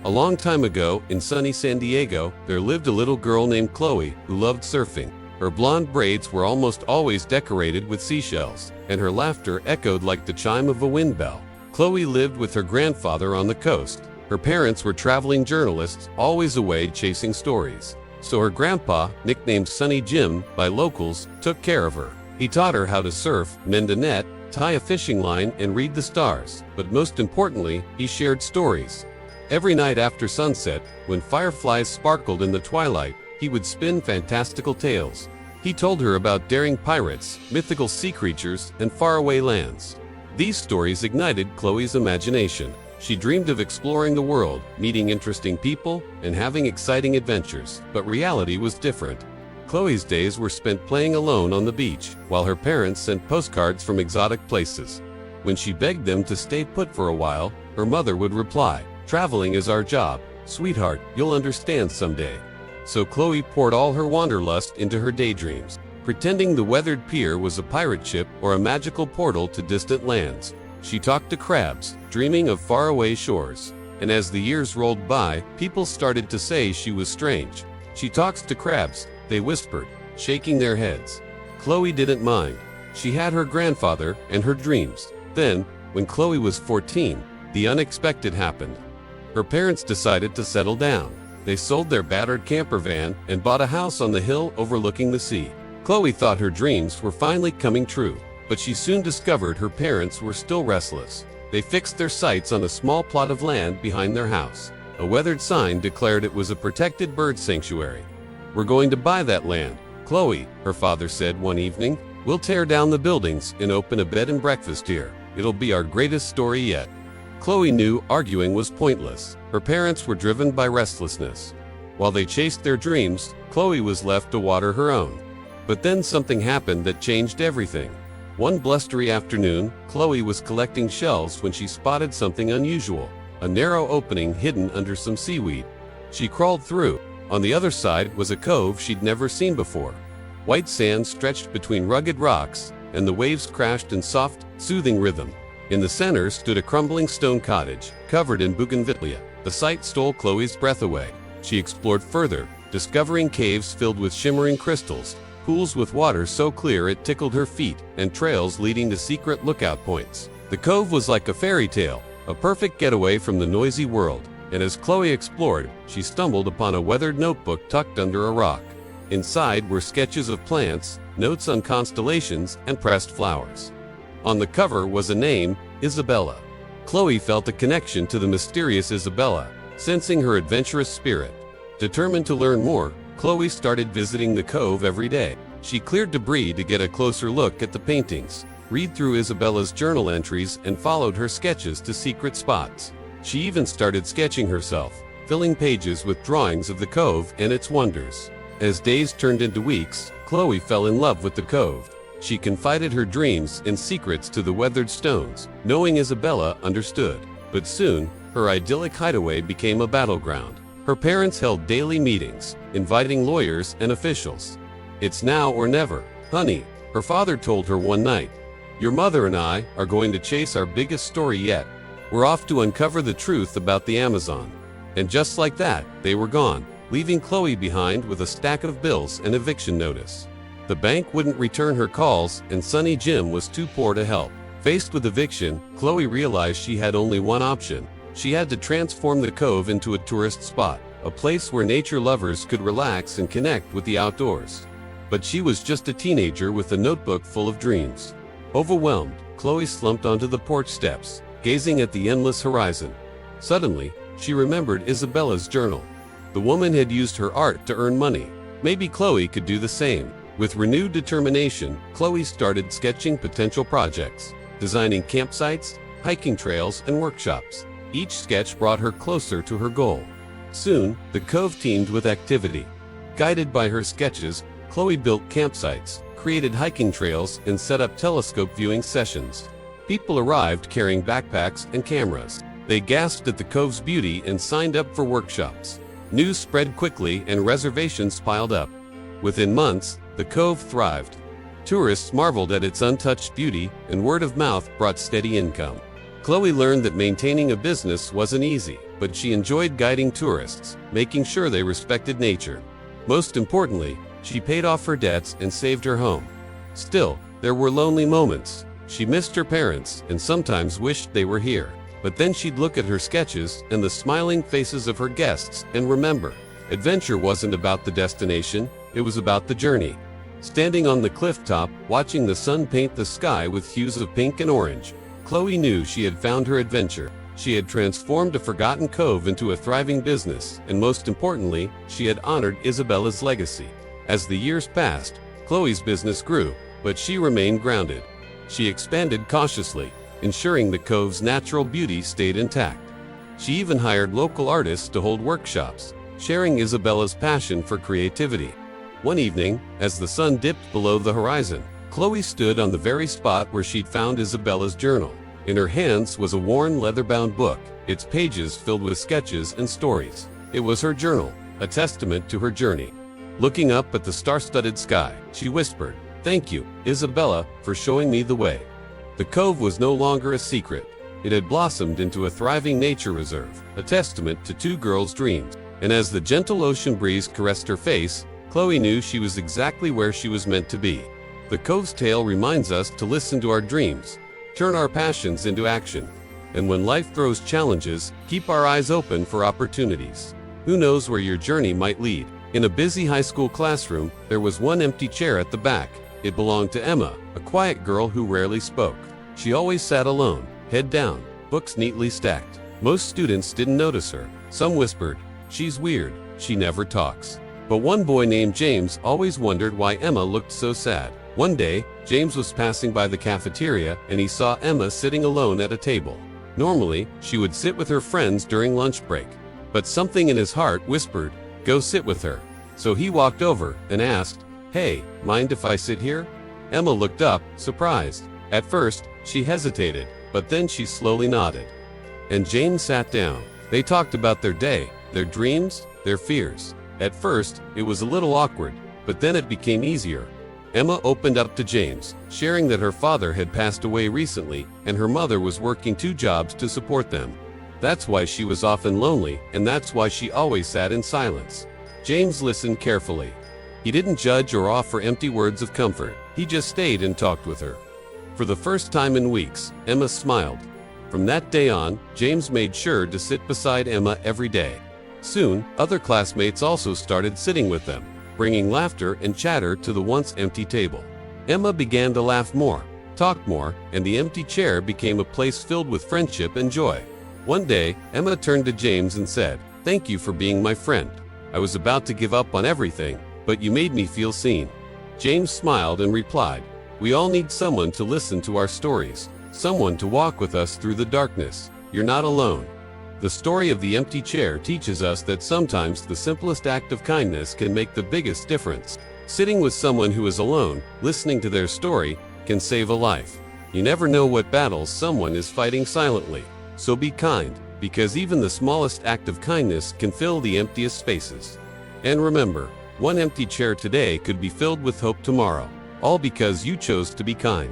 A long time ago, in sunny San Diego, there lived a little girl named Chloe who loved surfing. Her blonde braids were almost always decorated with seashells, and her laughter echoed like the chime of a wind bell. Chloe lived with her grandfather on the coast. Her parents were traveling journalists, always away chasing stories. So her grandpa, nicknamed Sunny Jim by locals, took care of her. He taught her how to surf, mend a net, tie a fishing line, and read the stars. But most importantly, he shared stories. Every night after sunset, when fireflies sparkled in the twilight, he would spin fantastical tales. He told her about daring pirates, mythical sea creatures, and faraway lands. These stories ignited Chloe's imagination. She dreamed of exploring the world, meeting interesting people, and having exciting adventures. But reality was different. Chloe's days were spent playing alone on the beach, while her parents sent postcards from exotic places. When she begged them to stay put for a while, her mother would reply, "Traveling is our job. Sweetheart, you'll understand someday." So Chloe poured all her wanderlust into her daydreams, pretending the weathered pier was a pirate ship or a magical portal to distant lands. She talked to crabs, dreaming of faraway shores. And as the years rolled by, people started to say she was strange. "She talks to crabs," they whispered, shaking their heads. Chloe didn't mind. She had her grandfather and her dreams. Then, when Chloe was 14, the unexpected happened. Her parents decided to settle down. They sold their battered camper van and bought a house on the hill overlooking the sea. Chloe thought her dreams were finally coming true, but she soon discovered her parents were still restless. They fixed their sights on a small plot of land behind their house. A weathered sign declared it was a protected bird sanctuary. "We're going to buy that land, Chloe," her father said one evening. "We'll tear down the buildings and open a bed and breakfast here. It'll be our greatest story yet." Chloe knew arguing was pointless. Her parents were driven by restlessness. While they chased their dreams, Chloe was left to water her own. But then something happened that changed everything. One blustery afternoon, Chloe was collecting shells when she spotted something unusual, a narrow opening hidden under some seaweed. She crawled through. On the other side was a cove she'd never seen before. White sand stretched between rugged rocks, and the waves crashed in soft, soothing rhythm. In the center stood a crumbling stone cottage, covered in bougainvillea. The sight stole Chloe's breath away. She explored further, discovering caves filled with shimmering crystals, pools with water so clear it tickled her feet, and trails leading to secret lookout points. The cove was like a fairy tale, a perfect getaway from the noisy world. And as Chloe explored, she stumbled upon a weathered notebook tucked under a rock. Inside were sketches of plants, notes on constellations, and pressed flowers. On the cover was a name, Isabella. Chloe felt a connection to the mysterious Isabella, sensing her adventurous spirit. Determined to learn more, Chloe started visiting the cove every day. She cleared debris to get a closer look at the paintings, read through Isabella's journal entries, and followed her sketches to secret spots. She even started sketching herself, filling pages with drawings of the cove and its wonders. As days turned into weeks, Chloe fell in love with the cove. She confided her dreams and secrets to the weathered stones, knowing Isabella understood. But soon, her idyllic hideaway became a battleground. Her parents held daily meetings, inviting lawyers and officials. "It's now or never, honey," her father told her one night. "Your mother and I are going to chase our biggest story yet. We're off to uncover the truth about the Amazon." And just like that, they were gone, leaving Chloe behind with a stack of bills and eviction notice. The bank wouldn't return her calls, and Sunny Jim was too poor to help. Faced with eviction, Chloe realized she had only one option. She had to transform the cove into a tourist spot, a place where nature lovers could relax and connect with the outdoors. But she was just a teenager with a notebook full of dreams. Overwhelmed, Chloe slumped onto the porch steps, gazing at the endless horizon. Suddenly, she remembered Isabella's journal. The woman had used her art to earn money. Maybe Chloe could do the same. With renewed determination, Chloe started sketching potential projects, designing campsites, hiking trails, and workshops. Each sketch brought her closer to her goal. Soon, the cove teemed with activity. Guided by her sketches, Chloe built campsites, created hiking trails, and set up telescope viewing sessions. People arrived carrying backpacks and cameras. They gasped at the cove's beauty and signed up for workshops. News spread quickly and reservations piled up. Within months, the cove thrived. Tourists marveled at its untouched beauty, and word of mouth brought steady income. Chloe learned that maintaining a business wasn't easy, but she enjoyed guiding tourists, making sure they respected nature. Most importantly, she paid off her debts and saved her home. Still, there were lonely moments. She missed her parents and sometimes wished they were here. But then she'd look at her sketches and the smiling faces of her guests and remember, adventure wasn't about the destination, it was about the journey. Standing on the cliff top, watching the sun paint the sky with hues of pink and orange, Chloe knew she had found her adventure. She had transformed a forgotten cove into a thriving business, and most importantly, she had honored Isabella's legacy. As the years passed, Chloe's business grew, but she remained grounded. She expanded cautiously, ensuring the cove's natural beauty stayed intact. She even hired local artists to hold workshops, sharing Isabella's passion for creativity. One evening, as the sun dipped below the horizon, Chloe stood on the very spot where she'd found Isabella's journal. In her hands was a worn leather-bound book, its pages filled with sketches and stories. It was her journal, a testament to her journey. Looking up at the star-studded sky, she whispered, "Thank you, Isabella, for showing me the way." The cove was no longer a secret. It had blossomed into a thriving nature reserve, a testament to two girls' dreams. And as the gentle ocean breeze caressed her face, Chloe knew she was exactly where she was meant to be. The cove's tale reminds us to listen to our dreams, turn our passions into action, and when life throws challenges, keep our eyes open for opportunities. Who knows where your journey might lead? In a busy high school classroom, there was one empty chair at the back. It belonged to Emma, a quiet girl who rarely spoke. She always sat alone, head down, books neatly stacked. Most students didn't notice her. Some whispered, "She's weird, she never talks." But one boy named James always wondered why Emma looked so sad. One day, James was passing by the cafeteria and he saw Emma sitting alone at a table. Normally, she would sit with her friends during lunch break. But something in his heart whispered, "Go sit with her." So he walked over and asked, "Hey, mind if I sit here?" Emma looked up, surprised. At first, she hesitated, but then she slowly nodded. And James sat down. They talked about their day, their dreams, their fears. At first, it was a little awkward, but then it became easier. Emma opened up to James, sharing that her father had passed away recently and her mother was working 2 jobs to support them. That's why she was often lonely, and that's why she always sat in silence. James listened carefully. He didn't judge or offer empty words of comfort. He just stayed and talked with her. For the first time in weeks, Emma smiled. From that day on, James made sure to sit beside Emma every day. Soon, other classmates also started sitting with them, bringing laughter and chatter to the once empty table. Emma began to laugh more, talk more, and the empty chair became a place filled with friendship and joy. One day, Emma turned to James and said, "Thank you for being my friend. I was about to give up on everything, but you made me feel seen." James smiled and replied, "We all need someone to listen to our stories, someone to walk with us through the darkness. You're not alone." The story of the empty chair teaches us that sometimes the simplest act of kindness can make the biggest difference. Sitting with someone who is alone, listening to their story, can save a life. You never know what battles someone is fighting silently. So be kind, because even the smallest act of kindness can fill the emptiest spaces. And remember, one empty chair today could be filled with hope tomorrow, all because you chose to be kind.